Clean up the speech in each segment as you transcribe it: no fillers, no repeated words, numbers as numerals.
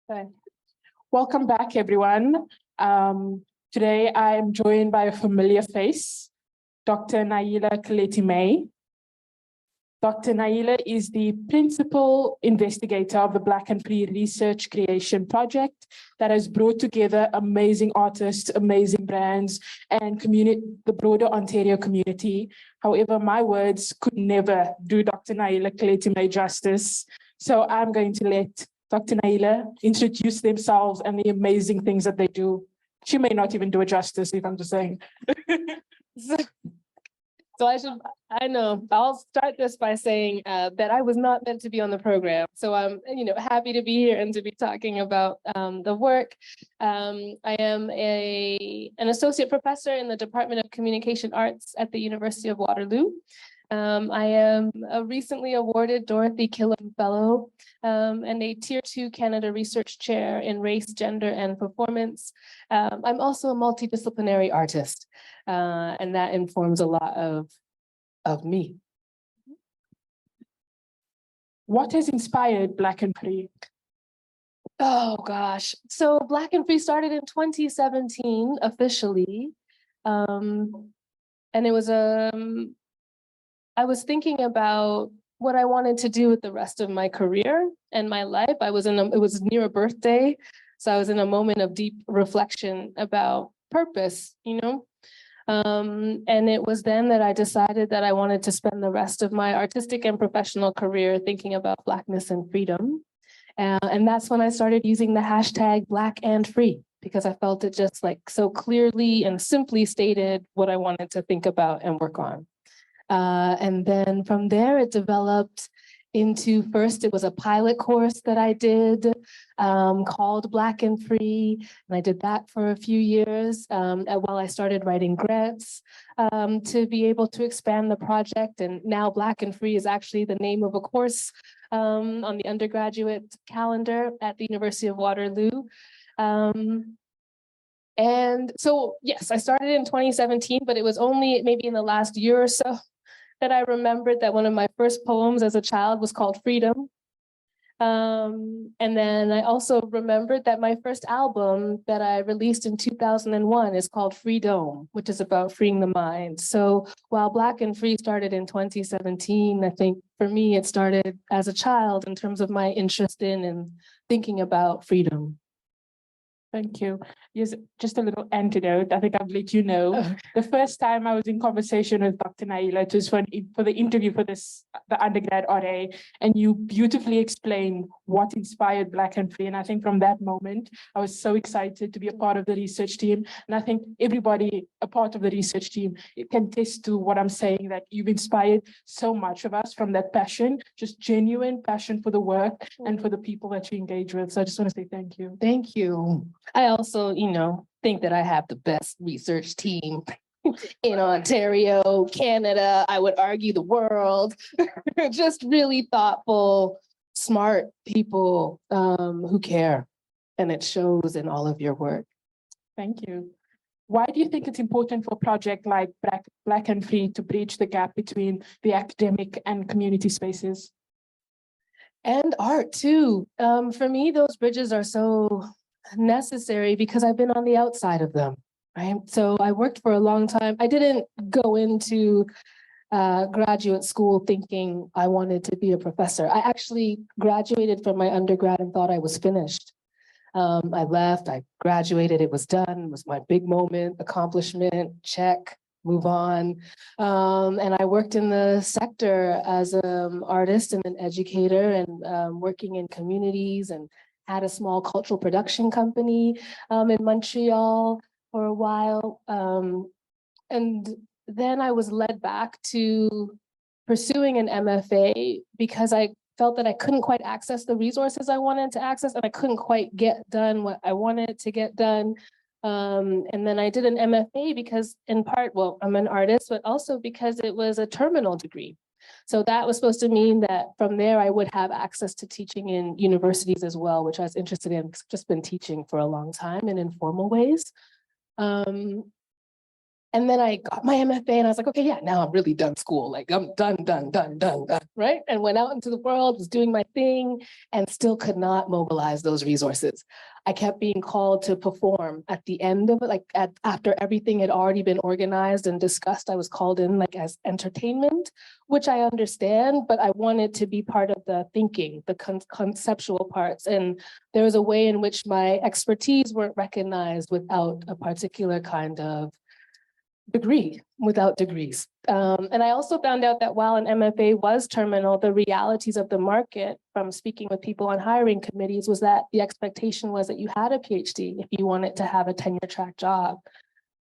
Okay. Welcome back, everyone. Today I'm joined by a familiar face, Dr. Naila Keleta-Mae. Dr. Naila is the principal investigator of the Black and Free Research Creation Project that has brought together amazing artists, amazing brands, and the broader Ontario community. However, my words could never do Dr. Naila Keleta-Mae justice. So I'm going to let Dr. Naila introduce themselves and the amazing things that they do. She may not even do it justice, if I'm just saying. So I know, I'll start this by saying that I was not meant to be on the program. So I'm, happy to be here and to be talking about the work. I am an associate professor in the Department of Communication Arts at the University of Waterloo. I am a recently awarded Dorothy Killam Fellow and a Tier 2 Canada Research Chair in Race, Gender, and Performance. I'm also a multidisciplinary artist, and that informs a lot of me. What has inspired Black and Free? Oh, gosh. So Black and Free started in 2017 officially. And it was I was thinking about what I wanted to do with the rest of my career and my life. It was near a birthday, so I was in a moment of deep reflection about purpose, and it was then that I decided that I wanted to spend the rest of my artistic and professional career thinking about Blackness and freedom. And that's when I started using the hashtag Black and Free, because I felt it just like so clearly and simply stated what I wanted to think about and work on. And then from there, it developed into, first, it was a pilot course that I did called Black and Free. And I did that for a few years while I started writing grants to be able to expand the project. And now Black and Free is actually the name of a course on the undergraduate calendar at the University of Waterloo. And so, yes, I started in 2017, but it was only maybe in the last year or so that I remembered that one of my first poems as a child was called Freedom. And then I also remembered that my first album that I released in 2001 is called Freedom, which is about freeing the mind. So while Black and Free started in 2017, I think for me, it started as a child in terms of my interest in and thinking about freedom. Thank you. Yes, just a little antidote. I think I've let you know. The first time I was in conversation with Dr. Naila, it was for the interview for the undergrad RA, and you beautifully explained what inspired Black and Free. And I think from that moment, I was so excited to be a part of the research team. And I think everybody a part of the research team can attest to what I'm saying, that you've inspired so much of us from that passion, just genuine passion for the work and for the people that you engage with. So I just want to say thank you. Thank you. I also, think that I have the best research team in Ontario, Canada, I would argue the world. Just really thoughtful, smart people who care. And it shows in all of your work. Thank you. Why do you think it's important for a project like Black and Free to bridge the gap between the academic and community spaces? And art too. For me, those bridges are so necessary because I've been on the outside of them, right? So I worked for a long time. I didn't go into graduate school thinking I wanted to be a professor. I actually graduated from my undergrad and thought I was finished. I left, I graduated, it was done, it was my big moment, accomplishment, check, move on. And I worked in the sector as an artist and an educator and working in communities, and had a small cultural production company in Montreal for a while. And then I was led back to pursuing an MFA because I felt that I couldn't quite access the resources I wanted to access, and I couldn't quite get done what I wanted to get done. And then I did an MFA because, in part, well, I'm an artist, but also because it was a terminal degree. So that was supposed to mean that from there I would have access to teaching in universities as well, which I was interested in because I've just been teaching for a long time in informal ways. And And then I got my MFA and I was like, okay, yeah, now I'm really done school. Like I'm done, right? And went out into the world, was doing my thing and still could not mobilize those resources. I kept being called to perform at the end of it, like after everything had already been organized and discussed, I was called in like as entertainment, which I understand, but I wanted to be part of the thinking, the conceptual parts. And there was a way in which my expertise weren't recognized without a particular kind of degree, without degrees. And I also found out that while an MFA was terminal, the realities of the market from speaking with people on hiring committees was that the expectation was that you had a PhD if you wanted to have a tenure track job.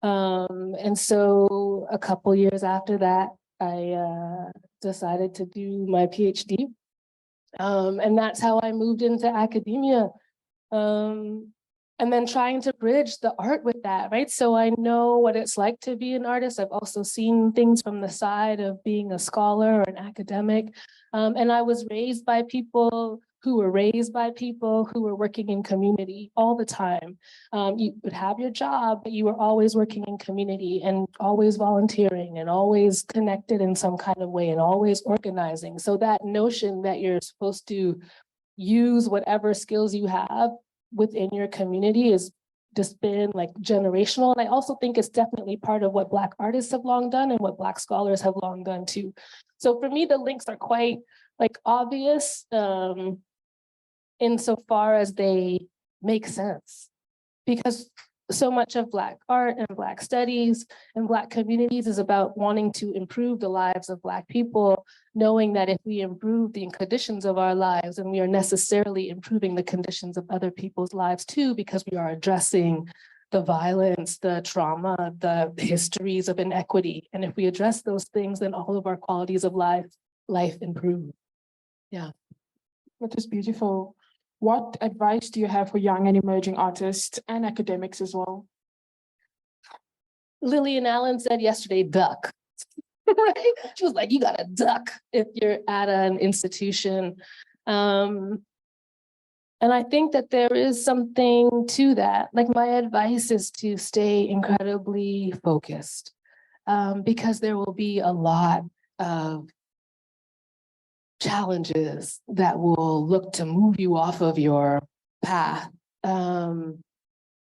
And so a couple years after that, I decided to do my PhD. And that's how I moved into academia. And then trying to bridge the art with that, right? So I know what it's like to be an artist. I've also seen things from the side of being a scholar or an academic. And I was raised by people who were raised by people who were working in community all the time. You would have your job, but you were always working in community and always volunteering and always connected in some kind of way and always organizing. So that notion that you're supposed to use whatever skills you have within your community is just been like generational. And I also think it's definitely part of what Black artists have long done and what Black scholars have long done too. So for me, the links are quite like obvious insofar as they make sense, because so much of Black art and Black studies and Black communities is about wanting to improve the lives of Black people, knowing that if we improve the conditions of our lives, then we are necessarily improving the conditions of other people's lives too, because we are addressing the violence, the trauma, the histories of inequity. And if we address those things, then all of our qualities of life improve. Yeah. That is beautiful. What advice do you have for young and emerging artists and academics as well? Lillian Allen said yesterday, duck. Right? She was like, you gotta duck if you're at an institution. And I think that there is something to that. Like my advice is to stay incredibly focused, because there will be a lot of challenges that will look to move you off of your path. And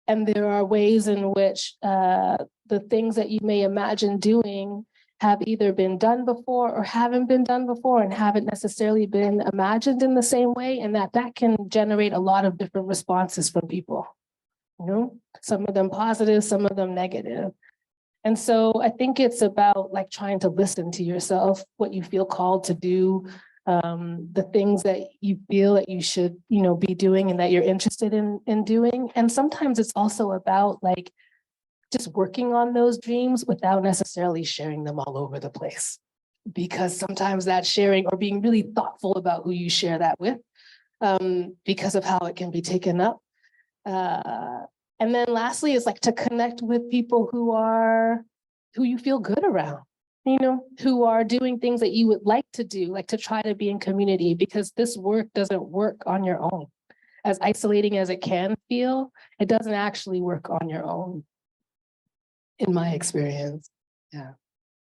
there are ways in which the things that you may imagine doing have either been done before or haven't been done before and haven't necessarily been imagined in the same way, and that can generate a lot of different responses from people. You know, some of them positive, some of them negative. And so I think it's about like trying to listen to yourself, what you feel called to do, the things that you feel that you should, be doing and that you're interested in doing. And sometimes it's also about like just working on those dreams without necessarily sharing them all over the place. Because sometimes that sharing or being really thoughtful about who you share that with, because of how it can be taken up. And then lastly, is like to connect with people who you feel good around, who are doing things that you would like to do, like to try to be in community, because this work doesn't work on your own. As isolating as it can feel, it doesn't actually work on your own, in my experience. Yeah.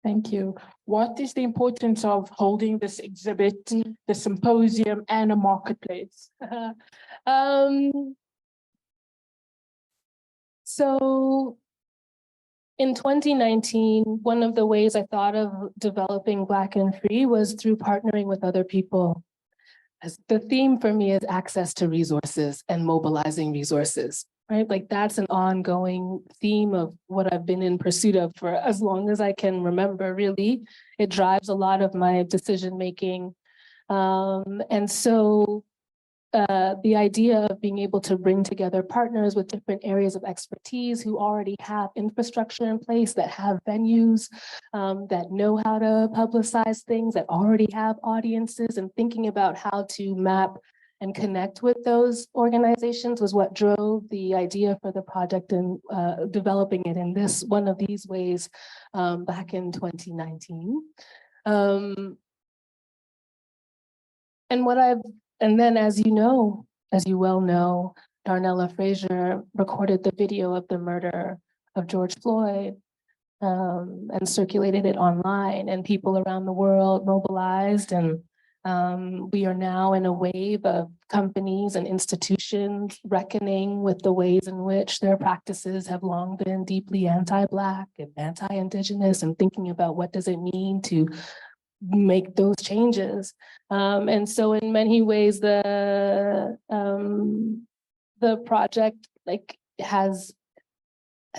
Thank you. What is the importance of holding this exhibit, the symposium, and a marketplace? So in 2019, one of the ways I thought of developing Black and Free was through partnering with other people. As the theme for me is access to resources and mobilizing resources, right? Like that's an ongoing theme of what I've been in pursuit of for as long as I can remember, really. It drives a lot of my decision-making. And so the idea of being able to bring together partners with different areas of expertise who already have infrastructure in place, that have venues, that know how to publicize things, that already have audiences, and thinking about how to map and connect with those organizations was what drove the idea for the project and developing it in one of these ways back in 2019. And then, as you well know, Darnella Frazier recorded the video of the murder of George Floyd. and circulated it online, and people around the world mobilized, and we are now in a wave of companies and institutions reckoning with the ways in which their practices have long been deeply anti-Black and anti-Indigenous, and thinking about what does it mean to make those changes. And so in many ways, the project I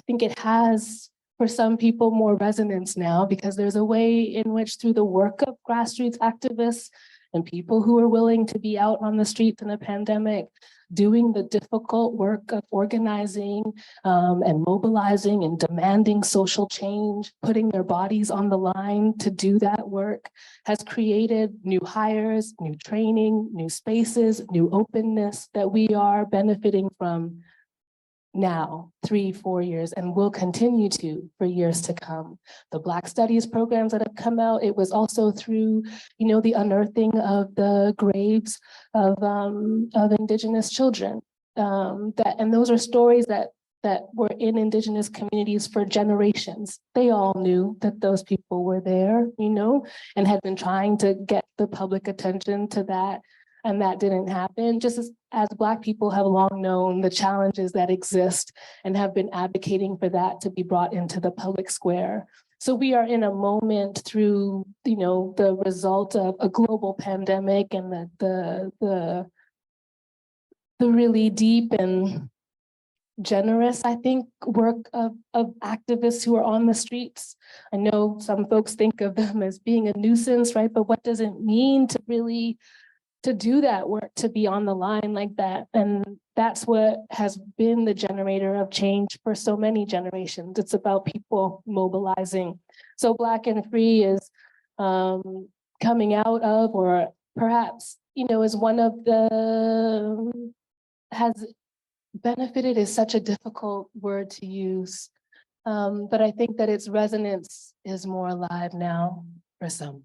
think it has, for some people, more resonance now, because there's a way in which, through the work of grassroots activists and people who are willing to be out on the streets in a pandemic, doing the difficult work of organizing and mobilizing and demanding social change, putting their bodies on the line to do that work, has created new hires, new training, new spaces, new openness that we are benefiting from now, 3-4 years, and will continue to for years to come. The Black Studies programs that have come out, it was also through, the unearthing of the graves of Indigenous children. And those are stories that were in Indigenous communities for generations. They all knew that those people were there, and had been trying to get the public attention to that. And that didn't happen, just as Black people have long known the challenges that exist and have been advocating for that to be brought into the public square. So we are in a moment through, the result of a global pandemic and the really deep and generous, I think, work of activists who are on the streets. I know some folks think of them as being a nuisance, right? But what does it mean to really to do that work, to be on the line like that? And that's what has been the generator of change for so many generations. It's about people mobilizing. So Black and Free is coming out of, or perhaps, is one of the, has benefited is such a difficult word to use. But I think that its resonance is more alive now for some.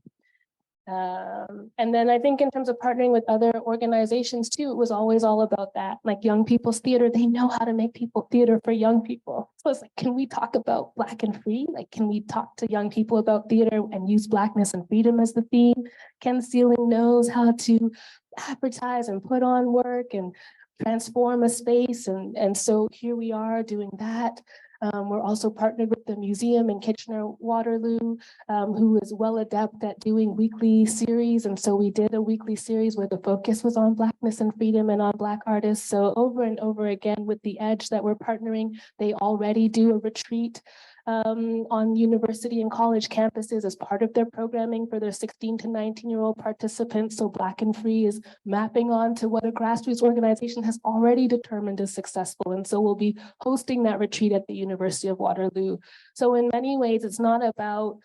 And then I think in terms of partnering with other organizations too, it was always all about that. Like Young People's Theater, they know how to make theater for young people. So it's like, can we talk about Black and Free? Like, can we talk to young people about theater and use Blackness and freedom as the theme? Ken Seiling knows how to advertise and put on work and transform a space. And so here we are doing that. We're also partnered with the museum in Kitchener-Waterloo, who is well adept at doing weekly series. And so we did a weekly series where the focus was on Blackness and freedom and on Black artists. So over and over again with the Edge that we're partnering, they already do a retreat on university and college campuses as part of their programming for their 16 to 19-year-old participants. So Black and Free is mapping on to what a grassroots organization has already determined is successful. And so we'll be hosting that retreat at the University of Waterloo. So in many ways, it's not about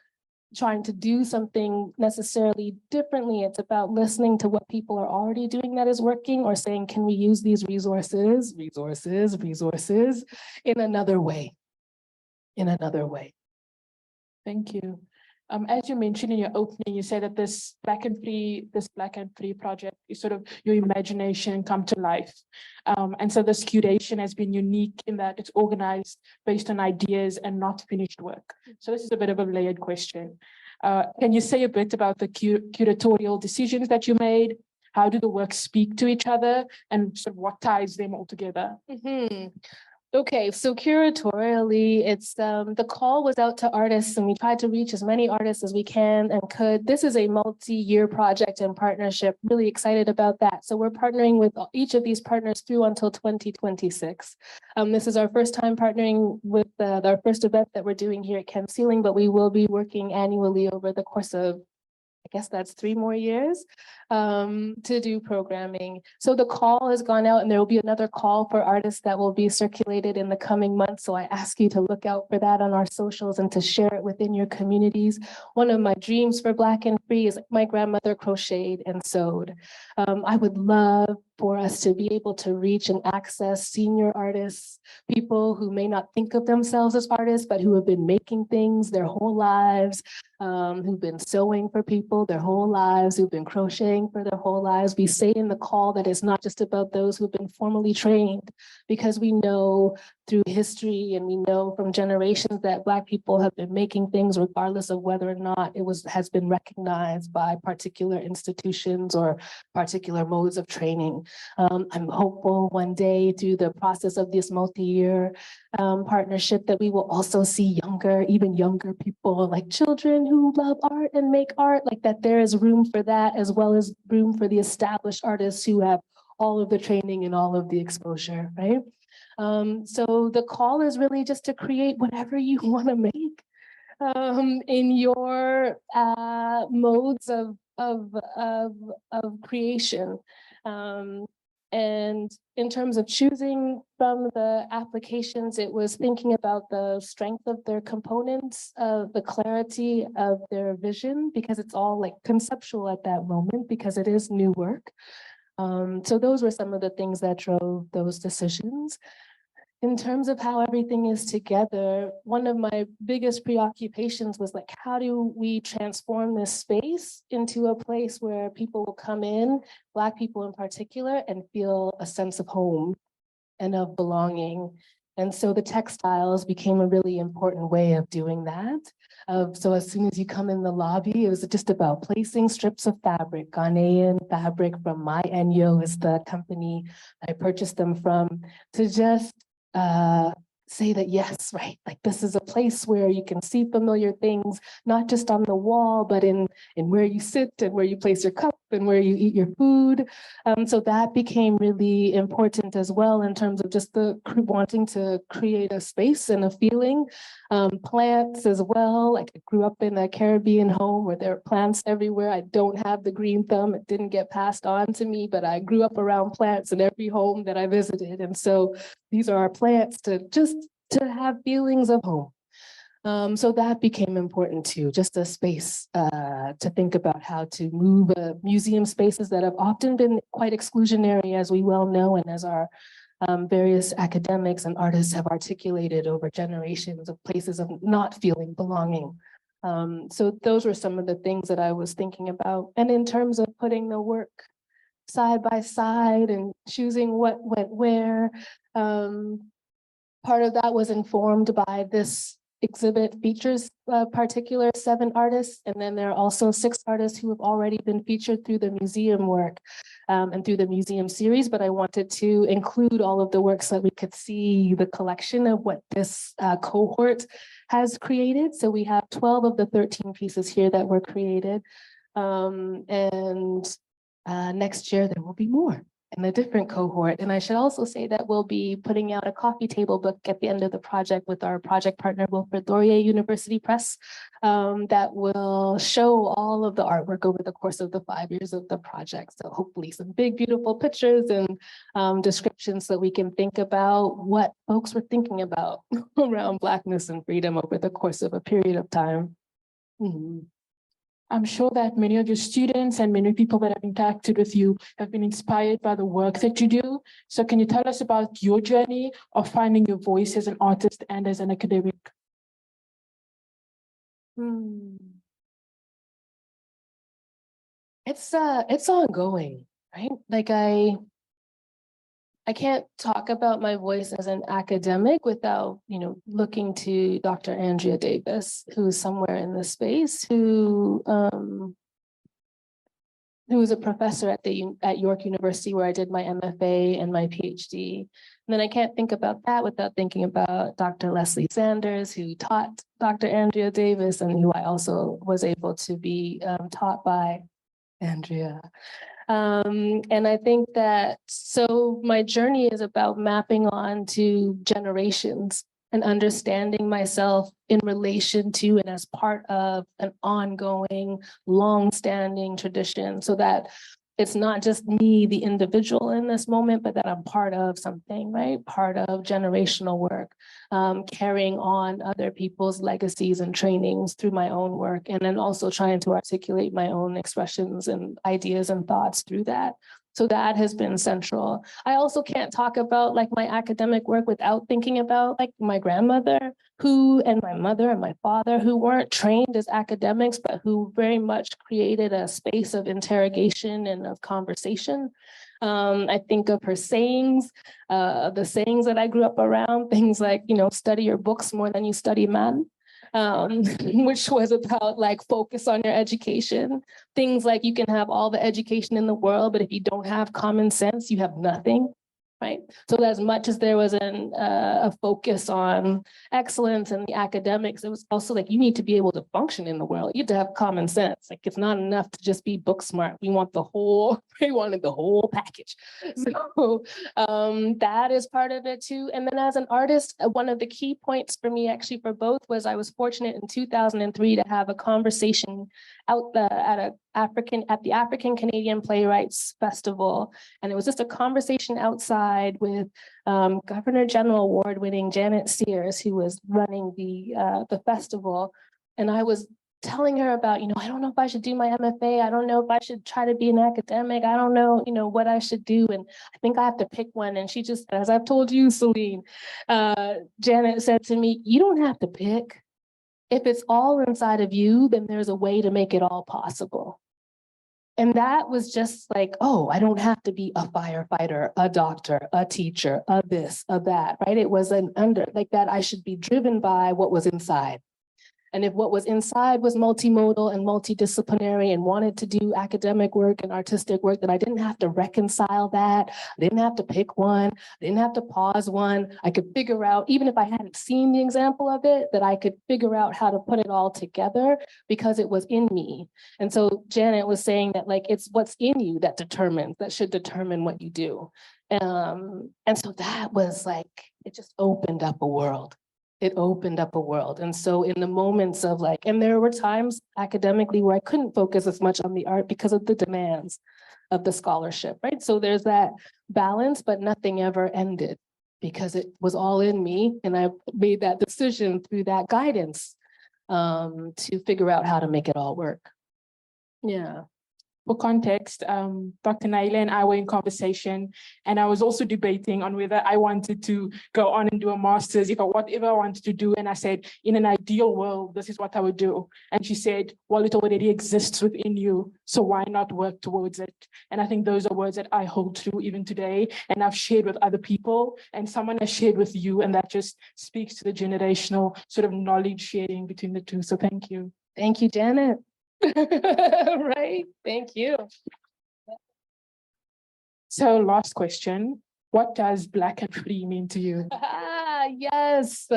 trying to do something necessarily differently. It's about listening to what people are already doing that is working, or saying, can we use these resources in another way? Thank you. As you mentioned in your opening, you said that this Black and Free project is sort of your imagination come to life. And so this curation has been unique in that it's organized based on ideas and not finished work. So this is a bit of a layered question. Can you say a bit about the curatorial decisions that you made? How do the works speak to each other, and sort of what ties them all together? Mm-hmm. Okay, so curatorially, it's the call was out to artists, and we tried to reach as many artists as we can and could. This is a multi-year project and partnership. Really excited about that. So we're partnering with each of these partners through until 2026. This is our first time partnering with our first event that we're doing here at Ken Seiling, but we will be working annually over the course of, I guess that's 3 more years to do programming. So the call has gone out, and there will be another call for artists that will be circulated in the coming months. So I ask you to look out for that on our socials and to share it within your communities. One of my dreams for Black and Free is my grandmother crocheted and sewed. I would love for us to be able to reach and access senior artists, people who may not think of themselves as artists, but who have been making things their whole lives, who've been sewing for people their whole lives, who've been crocheting training for their whole lives. We say in the call that it's not just about those who've been formally trained, because we know through history and we know from generations that Black people have been making things regardless of whether or not has been recognized by particular institutions or particular modes of training. I'm hopeful one day through the process of this multi-year partnership that we will also see even younger people, like children who love art and make art, like that there is room for that, as well as room for the established artists who have all of the training and all of the exposure, right? So the call is really just to create whatever you want to make in your modes of creation. And in terms of choosing from the applications, it was thinking about the strength of their components, the clarity of their vision, because it's all like conceptual at that moment, because it is new work. So those were some of the things that drove those decisions. In terms of how everything is together, one of my biggest preoccupations was like, how do we transform this space into a place where people will come in, Black people in particular, and feel a sense of home and of belonging. And so the textiles became a really important way of doing that. So as soon as you come in the lobby, it was just about placing strips of fabric. Ghanaian fabric from My Enyo is the company I purchased them from, to just say that, yes, right, like this is a place where you can see familiar things, not just on the wall, but in where you sit and where you place your cup and where you eat your food. So that became really important as well in terms of just the wanting to create a space and a feeling. Plants as well, like I grew up in a Caribbean home where there are plants everywhere. I don't have the green thumb, it didn't get passed on to me, but I grew up around plants in every home that I visited. And so these are our plants to have feelings of home. So that became important too, just a space to think about how to move museum spaces that have often been quite exclusionary, as we well know, and as our various academics and artists have articulated over generations, of places of not feeling belonging. So those were some of the things that I was thinking about. And in terms of putting the work side by side and choosing what went where, part of that was informed by this exhibit features particular 7 artists, and then there are also 6 artists who have already been featured through the museum work and through the museum series, but I wanted to include all of the works so that we could see the collection of what this cohort has created. So we have 12 of the 13 pieces here that were created, and next year there will be more in a different cohort. And I should also say that we'll be putting out a coffee table book at the end of the project with our project partner, Wilfrid Laurier University Press, that will show all of the artwork over the course of the 5 years of the project. So hopefully some big, beautiful pictures and descriptions so we can think about what folks were thinking about around Blackness and freedom over the course of a period of time. Mm-hmm. I'm sure that many of your students and many people that have interacted with you have been inspired by the work that you do. So can you tell us about your journey of finding your voice as an artist and as an academic? It's ongoing, right? Like I can't talk about my voice as an academic without, looking to Dr. Andrea Davis, who's somewhere in the space, who was a professor at York University, where I did my MFA and my PhD. And then I can't think about that without thinking about Dr. Leslie Sanders, who taught Dr. Andrea Davis, and who I also was able to be taught by Andrea. And I think that, so my journey is about mapping on to generations and understanding myself in relation to and as part of an ongoing, long-standing tradition, so that it's not just me, the individual in this moment, but that I'm part of something, right? Part of generational work, carrying on other people's legacies and trainings through my own work, and then also trying to articulate my own expressions and ideas and thoughts through that. So that has been central. I also can't talk about like my academic work without thinking about like my grandmother and my mother and my father, who weren't trained as academics, but who very much created a space of interrogation and of conversation. I think of her sayings, the sayings that I grew up around, things like, study your books more than you study man. Which was about like focus on your education. Things like you can have all the education in the world, but if you don't have common sense, you have nothing, right? So as much as there was a focus on excellence and the academics, it was also like you need to be able to function in the world. You have to have common sense. Like it's not enough to just be book smart. We wanted the whole package. So that is part of it too. And then as an artist, one of the key points for me actually for both was I was fortunate in 2003 to have a conversation at the African Canadian Playwrights Festival. And it was just a conversation outside with Governor General Award-winning Janet Sears, who was running the festival. And I was telling her about, I don't know if I should do my MFA. I don't know if I should try to be an academic. I don't know, what I should do. And I think I have to pick one. And she just, as I've told you, Celine, Janet said to me, you don't have to pick. If it's all inside of you, then there's a way to make it all possible. And that was just like, oh, I don't have to be a firefighter, a doctor, a teacher, a this, a that, right? It was like that I should be driven by what was inside. And if what was inside was multimodal and multidisciplinary and wanted to do academic work and artistic work, then I didn't have to reconcile that. I didn't have to pick one. I didn't have to pause one. I could figure out, even if I hadn't seen the example of it, that I could figure out how to put it all together because it was in me. And so Janet was saying that like, it's what's in you that should determine what you do. And so that was like, it just opened up a world. It opened up a world. And so in the moments of like, and there were times academically where I couldn't focus as much on the art because of the demands of the scholarship, right? So there's that balance, but nothing ever ended because it was all in me. And I made that decision through that guidance to figure out how to make it all work. Yeah. For context, Dr. Naila and I were in conversation, and I was also debating on whether I wanted to go on and do a master's, whatever I wanted to do. And I said, in an ideal world, this is what I would do. And she said, well, it already exists within you, so why not work towards it? And I think those are words that I hold true even today, and I've shared with other people, and someone has shared with you, and that just speaks to the generational sort of knowledge sharing between the two. So thank you. Thank you, Janet. Right, thank you. So last question, what does Black and free mean to you? Yes,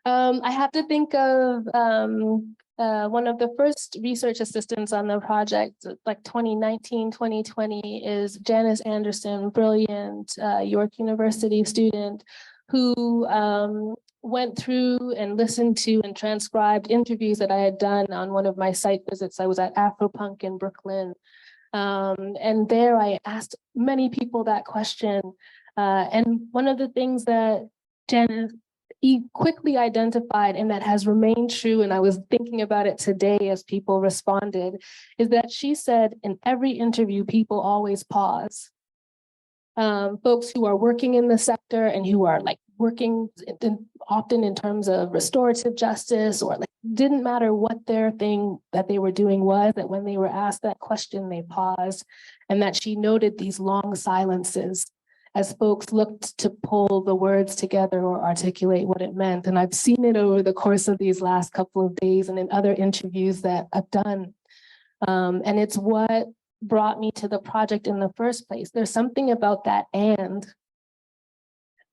I have to think of one of the first research assistants on the project, like 2019, 2020, is Janice Anderson, brilliant York University student who went through and listened to and transcribed interviews that I had done on one of my site visits. I was at Afropunk in Brooklyn. And there I asked many people that question. And one of the things that Janice quickly identified and that has remained true, and I was thinking about it today as people responded, is that she said in every interview, people always pause. Folks who are working in the sector and who are like working often in terms of restorative justice, or like didn't matter what their thing that they were doing was, that when they were asked that question, they paused, and that she noted these long silences as folks looked to pull the words together or articulate what it meant. And I've seen it over the course of these last couple of days and in other interviews that I've done. And it's what brought me to the project in the first place. There's something about that and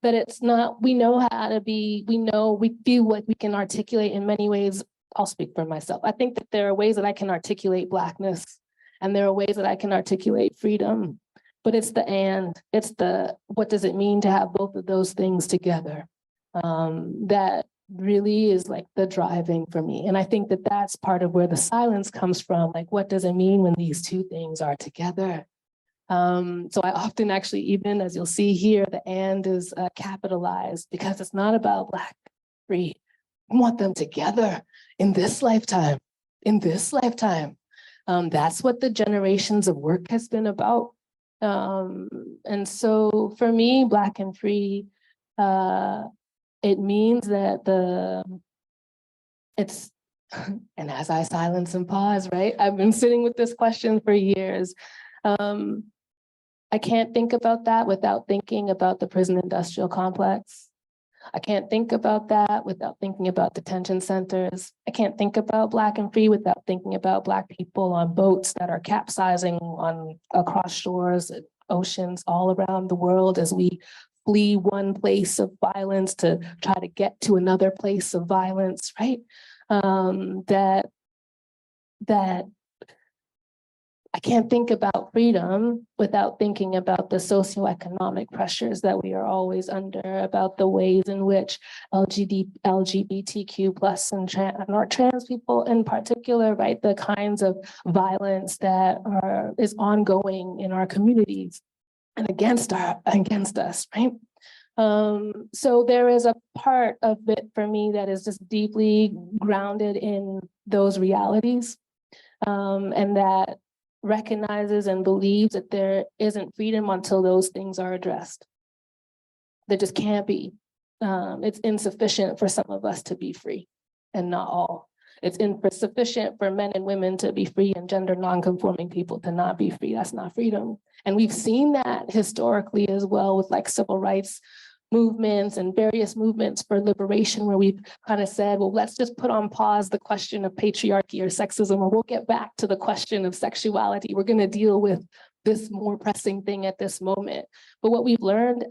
that it's not, we know how to be, we feel like we can articulate in many ways. I'll speak for myself. I think that there are ways that I can articulate Blackness, and there are ways that I can articulate freedom, but it's the and, it's the, what does it mean to have both of those things together? That really is like the driving for me. And I think that that's part of where the silence comes from. Like, what does it mean when these two things are together? So I often actually, even as you'll see here, the and is capitalized because it's not about Black, free. I want them together in this lifetime, in this lifetime. That's what the generations of work has been about. And so for me, Black and free, it means that it's, and as I silence and pause, right? I've been sitting with this question for years. I can't think about that without thinking about the prison industrial complex. I can't think about that without thinking about detention centers. I can't think about Black and free without thinking about Black people on boats that are capsizing across shores, oceans all around the world as we flee one place of violence to try to get to another place of violence, right? That I can't think about freedom without thinking about the socioeconomic pressures that we are always under, about the ways in which LGBTQ plus and trans people in particular, right? The kinds of violence that is ongoing in our communities and against us, right? So there is a part of it for me that is just deeply grounded in those realities, and that recognizes and believes that there isn't freedom until those things are addressed. There just can't be. It's insufficient for some of us to be free, and not all. It's insufficient for men and women to be free and gender non-conforming people to not be free. That's not freedom. And we've seen that historically as well with like civil rights movements and various movements for liberation, where we've kind of said, well, let's just put on pause the question of patriarchy or sexism, or we'll get back to the question of sexuality. We're going to deal with this more pressing thing at this moment. But what we've learned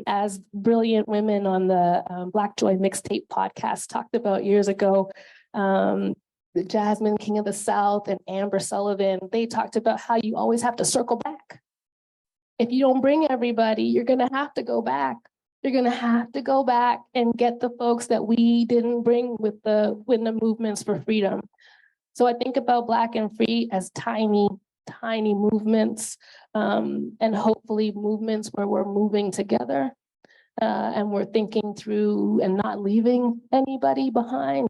as brilliant women on the Black Joy mixtape podcast talked about years ago, the Jasmine King of the South and Amber Sullivan, they talked about how you always have to circle back. If you don't bring everybody, you're going to have to go back. You're going to have to go back and get the folks that we didn't bring with the movements for freedom. So I think about Black and free as tiny, tiny movements, and hopefully movements where we're moving together and we're thinking through and not leaving anybody behind.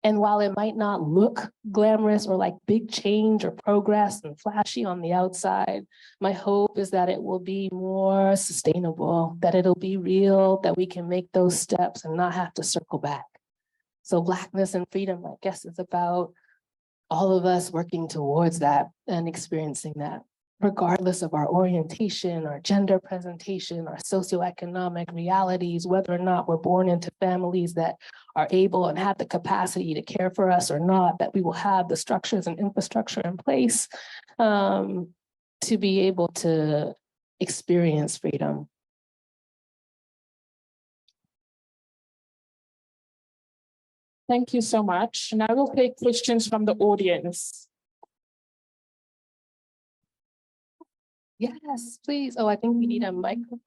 And while it might not look glamorous or like big change or progress and flashy on the outside, my hope is that it will be more sustainable, that it'll be real, that we can make those steps and not have to circle back. So Blackness and freedom, I guess, is about all of us working towards that and experiencing that, regardless of our orientation, our gender presentation, our socioeconomic realities, whether or not we're born into families that are able and have the capacity to care for us or not, that we will have the structures and infrastructure in place to be able to experience freedom. Thank you so much. Now we'll take questions from the audience. Yes, please. Oh, I think we need a microphone.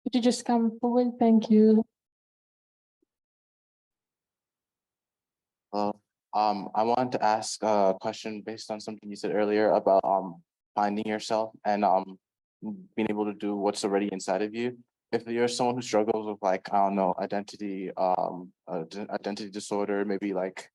Could you just come forward? Thank you. I wanted to ask a question based on something you said earlier about finding yourself and being able to do what's already inside of you. If you're someone who struggles with, like, I don't know, identity disorder, maybe like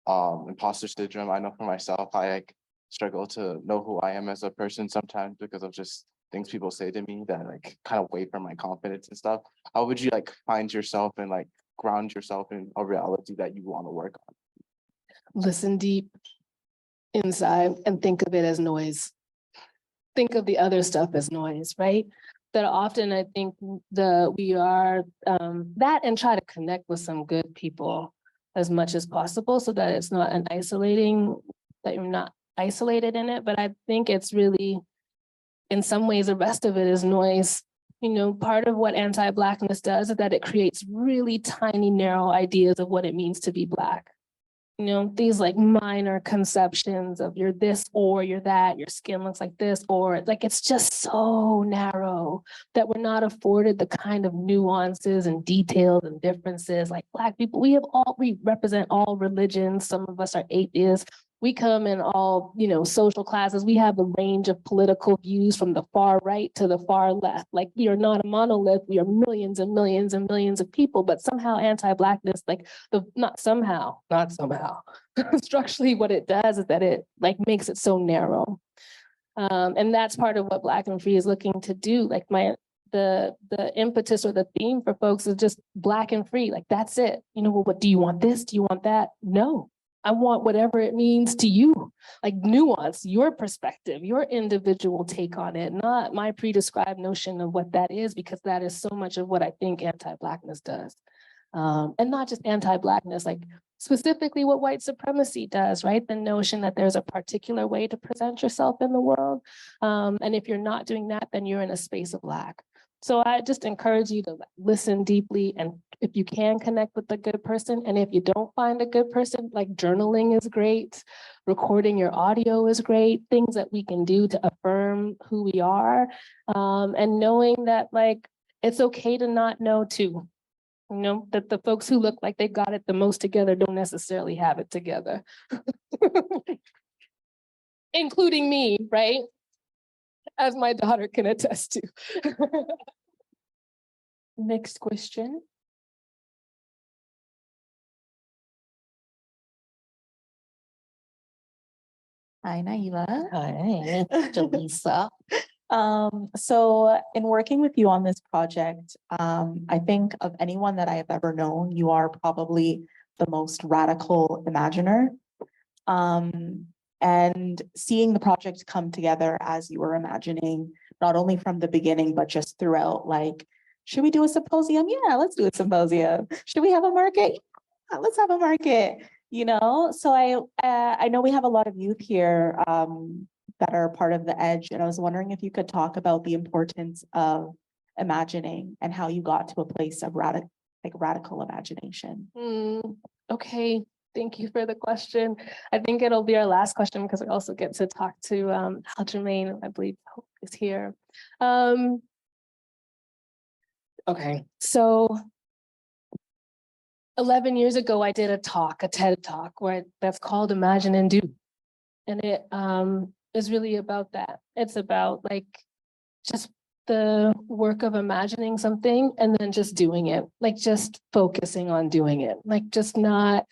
imposter syndrome. I know for myself, I like struggle to know who I am as a person sometimes because of just things people say to me that like kind of weigh from my confidence and stuff. How would you like find yourself and like ground yourself in a reality that you want to work on? Listen deep inside and think of it as noise. Think of the other stuff as noise, right? That often I think we are that, and try to connect with some good people as much as possible so that it's not that you're not isolated in it. But I think it's really, in some ways, the rest of it is noise. You know, part of what anti-Blackness does is that it creates really tiny, narrow ideas of what it means to be Black. You know, these like minor conceptions of you're this or you're that, your skin looks like this, or like it's just so narrow that we're not afforded the kind of nuances and details and differences. Like Black people, we represent all religions. Some of us are atheists. we come in all, social classes. We have a range of political views from the far right to the far left. Like, we are not a monolith. We are millions and millions and millions of people, but somehow anti-Blackness, not somehow, structurally what it does is that it makes it so narrow. And that's part of what Black and Free is looking to do. The impetus or the theme for folks is just Black and free. That's it. Well, what do you want? This? Do you want that? No, I want whatever it means to you. Nuance, your perspective, your individual take on it, not my pre-described notion of what that is, because that is so much of what I think anti-Blackness does. And not just anti-Blackness, specifically what white supremacy does, right? The notion that there's a particular way to present yourself in the world. And if you're not doing that, then you're in a space of lack. So I just encourage you to listen deeply, and if you can connect with a good person, and if you don't find a good person, journaling is great, recording your audio is great, things that we can do to affirm who we are, and knowing that it's okay to not know too. That the folks who look like they got it the most together don't necessarily have it together. Including me, right? As my daughter can attest to. Next question. Hi, Naila. Hi, Jaleesa. So in working with you on this project, I think of anyone that I have ever known, you are probably the most radical imaginer. And seeing the project come together as you were imagining, not only from the beginning, but just throughout, should we do a symposium? Yeah, let's do a symposium. Should we have a market? Yeah, let's have a market. So I know we have a lot of youth here that are part of the Edge, and I was wondering if you could talk about the importance of imagining and how you got to a place of radical imagination. Okay, thank you for the question. I think it'll be our last question because we also get to talk to Aljamain, I believe is here. Okay, so 11 years ago, I did a TED talk that's called Imagine and Do. And it is really about that. It's about just the work of imagining something and then just doing it, just focusing on doing it, just not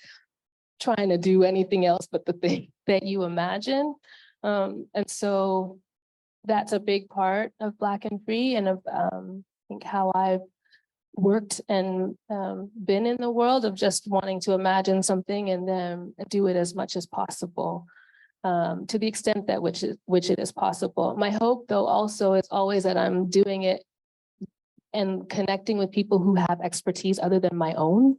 trying to do anything else but the thing that you imagine. And so that's a big part of Black and Free, and of I think how I've worked and been in the world of just wanting to imagine something and then do it as much as possible, to the extent that which it is possible. My hope, though, also is always that I'm doing it and connecting with people who have expertise other than my own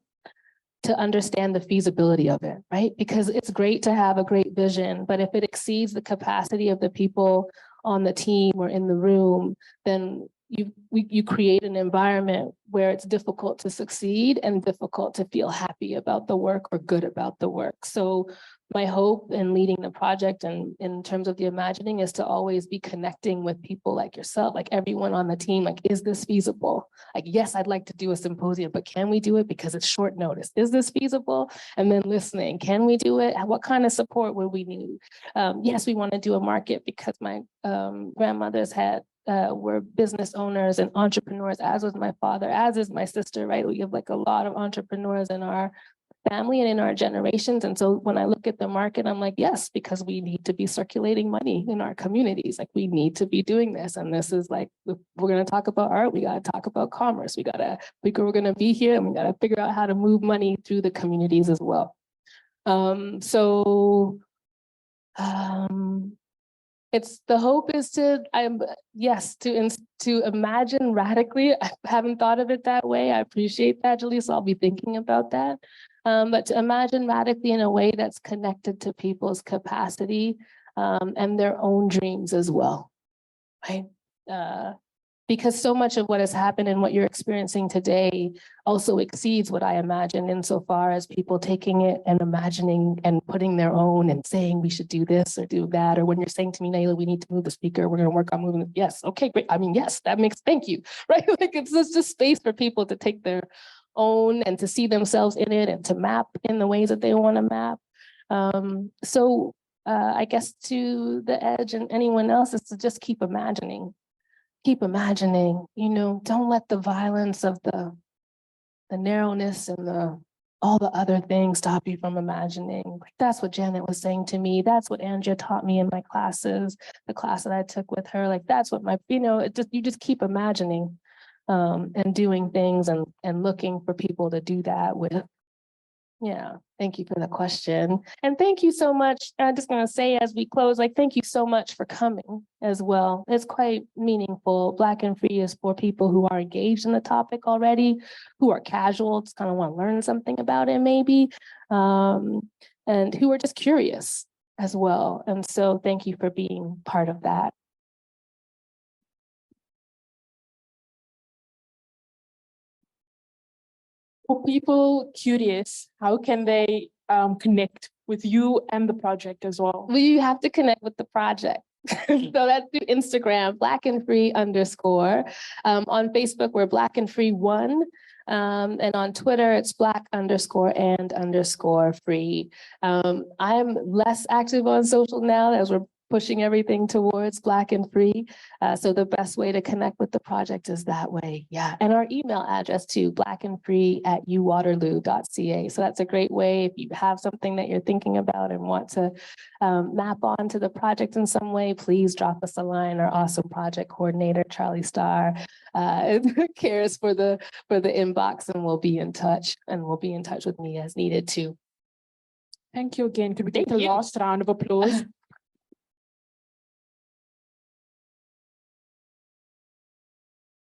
to understand the feasibility of it, right? Because it's great to have a great vision, but if it exceeds the capacity of the people on the team or in the room, then you create an environment where it's difficult to succeed and difficult to feel happy about the work or good about the work. So my hope in leading the project and in terms of the imagining is to always be connecting with people like yourself, everyone on the team, is this feasible? Yes, I'd like to do a symposium, but can we do it? Because it's short notice. Is this feasible? And then listening, can we do it? What kind of support would we need? Yes, we want to do a market because my grandmothers were business owners and entrepreneurs, as was my father, as is my sister, right? We have a lot of entrepreneurs in our family and in our generations. And so when I look at the market, I'm yes, because we need to be circulating money in our communities. We need to be doing this. And this is if we're going to talk about art, we got to talk about commerce. We're going to be here, and we got to figure out how to move money through the communities as well. It's the hope is to imagine radically. I haven't thought of it that way. I appreciate that, Jaleesa. I'll be thinking about that. But to imagine radically in a way that's connected to people's capacity and their own dreams as well, right? Because so much of what has happened and what you're experiencing today also exceeds what I imagined, insofar as people taking it and imagining and putting their own and saying we should do this or do that. Or when you're saying to me, Naila, we need to move the speaker, we're going to work on moving it. Yes, okay, great. Yes, that makes, thank you, right? It's just space for people to take their own and to see themselves in it and to map in the ways that they want to map. I guess to the edge and anyone else is to just keep imagining, don't let the violence of the narrowness and all the other things stop you from imagining. Like, that's what Janet was saying to me. That's what Andrea taught me in my classes, the class that I took with her. Like, that's what you just keep imagining and doing things and looking for people to do that with. Yeah, thank you for the question. And thank you so much. I'm just going to say as we close, thank you so much for coming as well. It's quite meaningful. Black and Free is for people who are engaged in the topic already, who are casual, just kind of want to learn something about it maybe, and who are just curious as well. And so thank you for being part of that. For people curious, how can they connect with you and the project as well? Well, you have to connect with the project. So that's through Instagram, Black and Free _. On Facebook, we're Black and Free 1. And on Twitter, it's Black _and _free. I'm less active on social now as we're pushing everything towards Black and Free. So the best way to connect with the project is that way. Yeah. And our email address too, blackandfree@uwaterloo.ca. So that's a great way if you have something that you're thinking about and want to map onto the project in some way, please drop us a line. Our awesome project coordinator, Charlie Starr, cares for the inbox, and we'll be in touch, with me as needed too. Thank you again. Could we take a last round of applause?